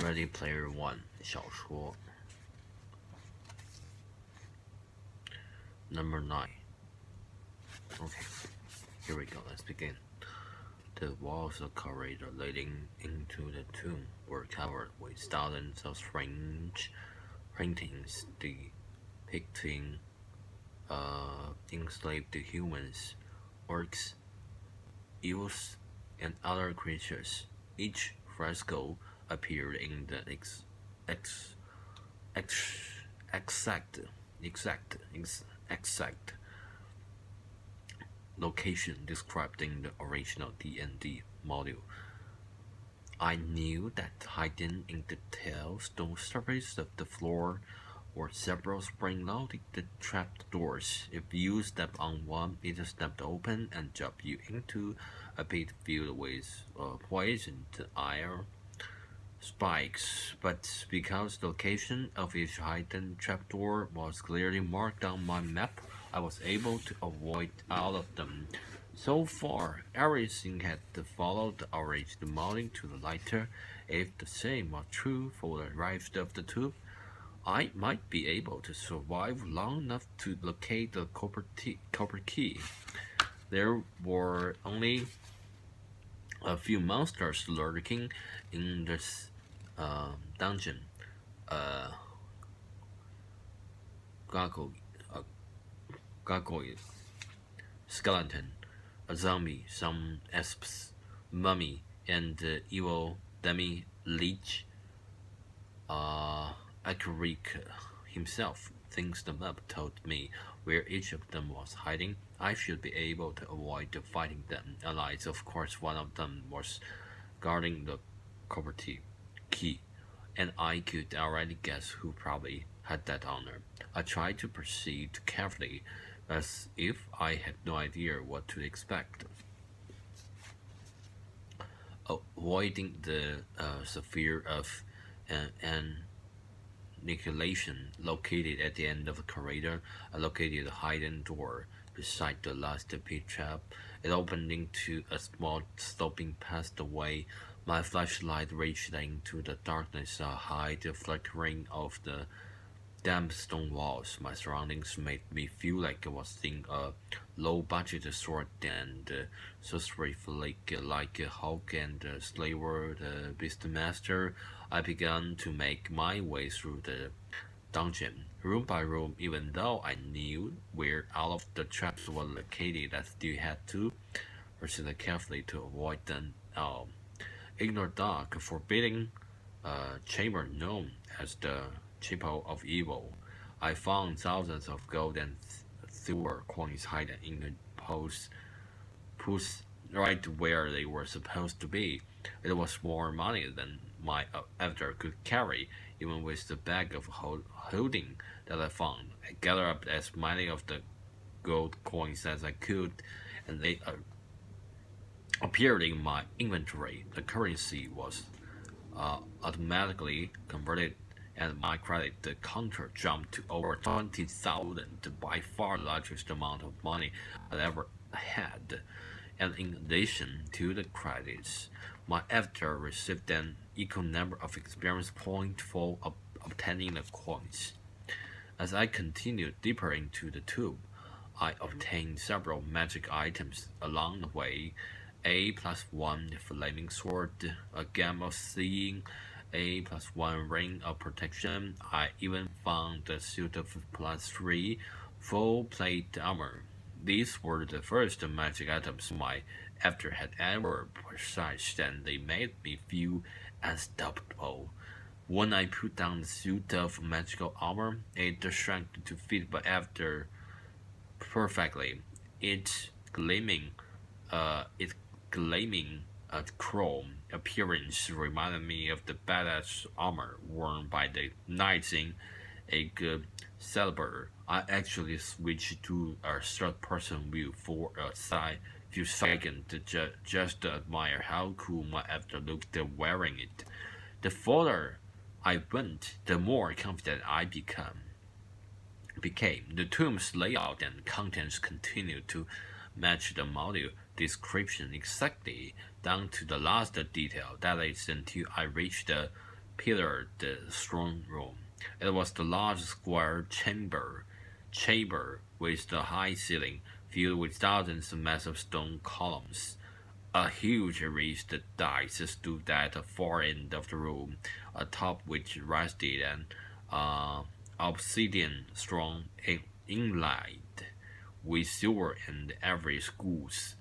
Ready Player One 小说 Number 9. Okay, here we go, let's begin. The walls of the corridor leading into the tomb were covered with thousands of strange paintings depicting enslaved humans, orcs, elves, and other creatures. Each fresco appeared in the exact location described in the original D&D module. I knew that hidden in the tail stone surface of the floor were several spring-loaded trapdoors. If you stepped on one, it snapped open and dropped you into a pit filled with poisoned iron spikes. But because the location of each hidden trapdoor was clearly marked on my map, I was able to avoid all of them. So far, everything had followed the original modeling to the letter. If the same was true for the rest of the tube, I might be able to survive long enough to locate the copper key. There were only a few monsters lurking in this dungeon. Gargoyle, skeleton, a zombie, some asps, mummy, and evil demi-lich. Akarik himself thinks them up, told me where each of them was hiding. I should be able to avoid fighting them. Allies, of course, one of them was guarding the copper key, and I could already guess who probably had that honor. I tried to proceed carefully, as if I had no idea what to expect. Avoiding the sphere of annihilation located at the end of the corridor, I located a hidden door beside the last pit trap. It opened into a small sloping passageway. My flashlight reached into the darkness, hide the flickering of the damp stone walls. My surroundings made me feel like I was seeing a low-budget sword and sorcery flick like Hulk and Slayer the Beastmaster. I began to make my way through the dungeon, room by room. Even though I knew where all of the traps were located, I still had to proceed carefully to avoid them all. In the dark, forbidding chamber known as the Chapel of Evil, I found thousands of gold and silver coins hidden in the pools right where they were supposed to be. It was more money than my avatar could carry, even with the bag of holding that I found. I gathered up as many of the gold coins as I could, and they appeared in my inventory. The currency was automatically converted, and my credit counter jumped to over 20,000, by far the largest amount of money I'd ever had. And in addition to the credits, my avatar received an equal number of experience points for obtaining the coins. As I continued deeper into the tube, I obtained several magic items along the way. A+1 flaming sword, a gem of seeing, A+1 ring of protection. I even found a suit of +3 full plate armor. These were the first magic items my avatar had ever possessed, and they made me feel unstoppable. When I put on the suit of magical armor, it shrank to fit my avatar perfectly. Its gleaming chrome appearance reminded me of the badass armor worn by the knights in Excalibur. I actually switched to a third-person view for a few seconds to just admire how cool my avatar looked wearing it. The further I went, the more confident I became. The tomb's layout and contents continued to match the module description exactly down to the last detail. That is until I reached the pillared throne room. It was the large square chamber with the high ceiling filled with thousands of massive stone columns. A huge raised dais stood at the far end of the room, atop which rested an obsidian throne inlaid with silver and ivory screws.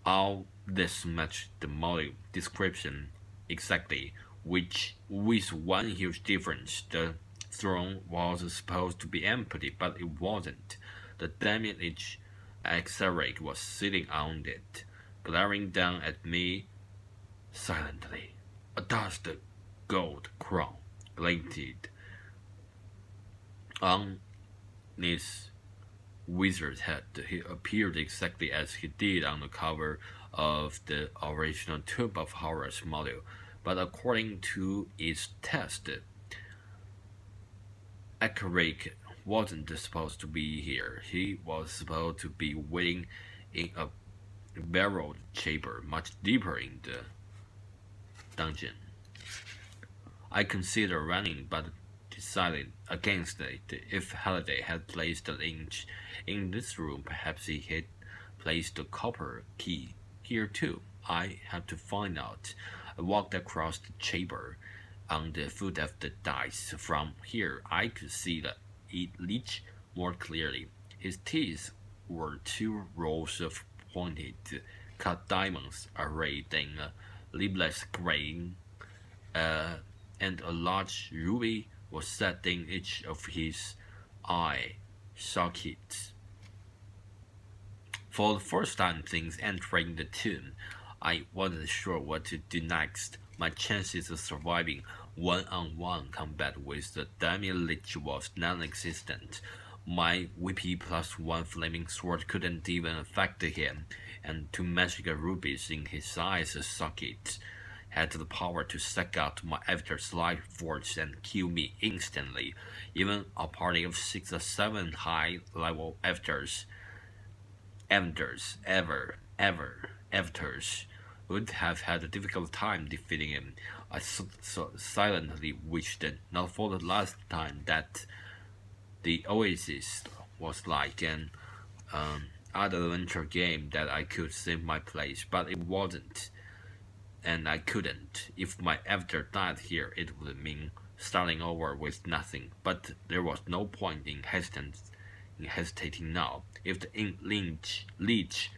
All this matched the model description exactly, which with one huge difference. The throne was supposed to be empty, but it wasn't. The damaged Exarch was sitting on it, glaring down at me silently. A dust gold crown glinted on his wizard's head. He appeared exactly as he did on the cover of the original Tomb of Horrors model, but according to its test, Exarch wasn't supposed to be here. He was supposed to be waiting in a barreled chamber much deeper in the dungeon. I considered running, but decided against it. If Halliday had placed a lynch in this room, perhaps he had placed the copper key here too. I had to find out. I walked across the chamber on the foot of the dais. From here, I could see the leech more clearly. His teeth were two rows of pointed, cut diamonds arrayed in a leafless grain, and a large ruby was set in each of his eye sockets. For the first time since entering the tomb, I wasn't sure what to do next. My chances of surviving one-on-one combat with the damn lich was non-existent. My VP +1 flaming sword couldn't even affect him, and two magical rubies in his eyes sockets had the power to suck out my avatar's life force and kill me instantly. Even a party of 6 or 7 high-level avatars would have had a difficult time defeating him. I silently wished, not for the last time, that the Oasis was like an adventure game that I could save my place, but it wasn't, and I couldn't. If my avatar died here, it would mean starting over with nothing, but there was no point in hesitating now. If the leech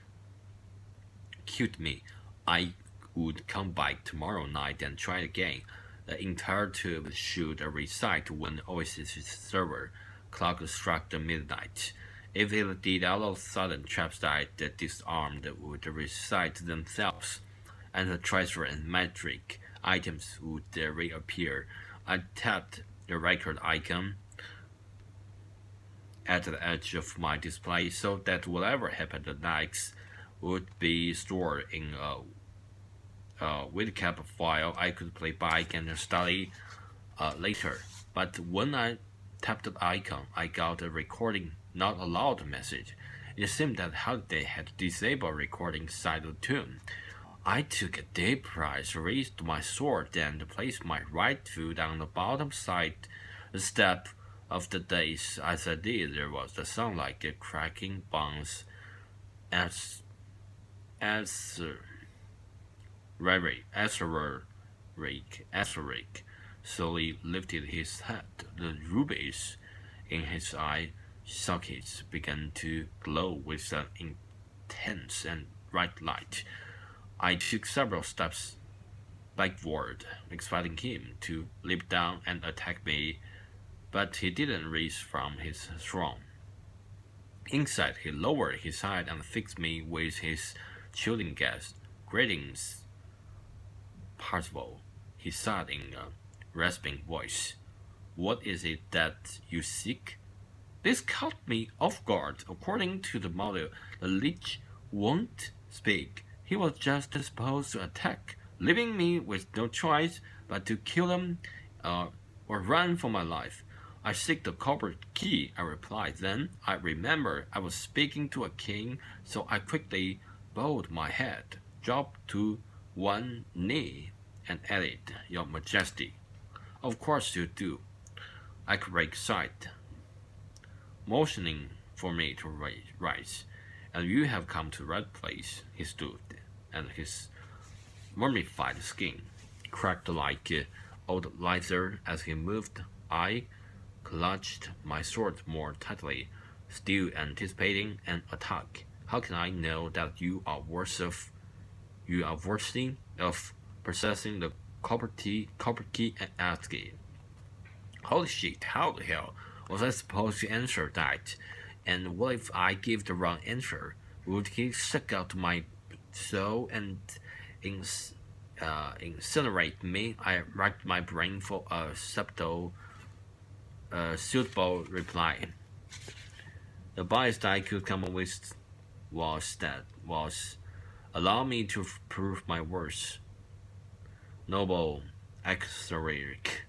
killed me, I would come back tomorrow night and try again. The entire tube should reset when Oasis server clock struck the midnight. If it did, all of sudden traps that disarmed would reset themselves, and the treasure and magic items would reappear. I tapped the record icon at the edge of my display so that whatever happened next would be stored in a WinCap file I could play back and study later. But when I tapped the icon, I got a recording not allowed message. It seemed that Halliday had disabled recording side of the tomb. I took a deep breath, raised my sword, and placed my right foot on the bottom side step of the dais. As I did, there was the sound like a cracking bounce as Exarch slowly lifted his head. The rubies in his eye sockets began to glow with an intense and bright light. I took several steps backward, expecting him to leap down and attack me, but he didn't rise from his throne. Instead, he lowered his head and fixed me with his chilling gaze. "Greetings, Percival," he said in a rasping voice. "What is it that you seek?" This caught me off guard. According to the model, the lich won't speak. He was just supposed to attack, leaving me with no choice but to kill him or run for my life. "I seek the copper key," I replied. Then I remembered I was speaking to a king, so I quickly bowed my head, dropped to one knee, and added, "Your Majesty." Of course you do, I cried, motioning for me to rise. And you have come to the right place. He stood, and his mummified skin cracked like old leather as he moved. I clutched my sword more tightly, still anticipating an attack. How can I know that you are worthy of possessing the copper key and asked it. Holy shit, how the hell was I supposed to answer that? And what if I give the wrong answer? Would he suck out my soul and incinerate me? I racked my brain for a suitable reply. The best I could come up with was allow me to prove my worth. Noble exoric.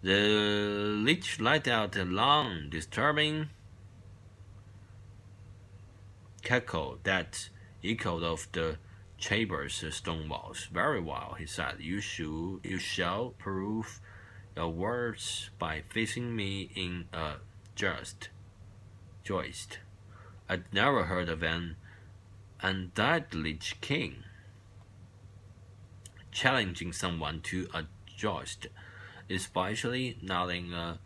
The leech let out a long, disturbing cackle that echoed off the chamber's stone walls. Very well, he said. You shall prove your words by facing me in a joist. I'd never heard of an undead lich king challenging someone to a joust, especially not in a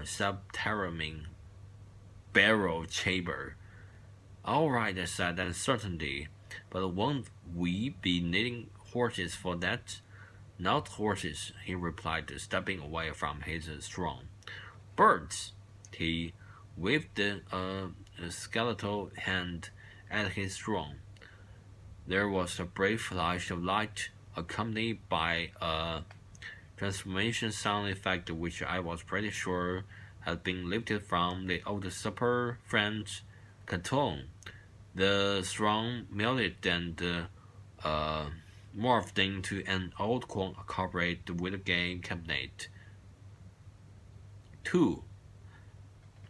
subterranean barrel chamber. All right, I said, and certainly, but won't we be needing horses for that? Not horses, he replied, stepping away from his throne. Birds. He waved a skeletal hand at his throne. There was a brief flash of light, accompanied by a transformation sound effect which I was pretty sure had been lifted from the old supper friend's cartoon. The throne melted and morphed into an old corporate video game cabinet. 2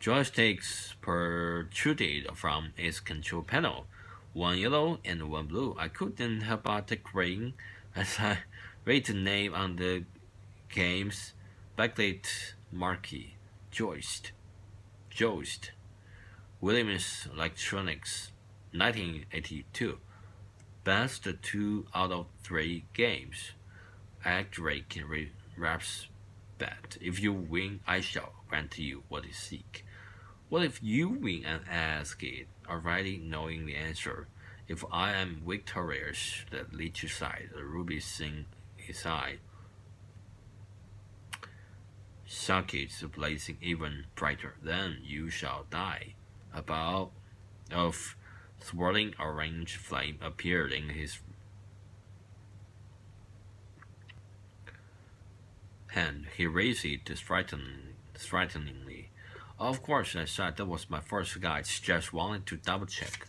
joysticks protruded from its control panel, one yellow and one blue. I couldn't help but grin as I read the name on the game's backlit marquee. Joist. Williams Electronics, 1982. Best 2 out of 3 games. Accurate raps bet. If you win, I shall grant you what you seek. What if you win and ask it, already knowing the answer? If I am victorious, the leech sighed, the ruby in his eye, sockets blazing even brighter. Then you shall die. A ball of swirling orange flame appeared in his hand. He raised it frighteningly. Of course, I said, that was my first guide. Just wanted to double check.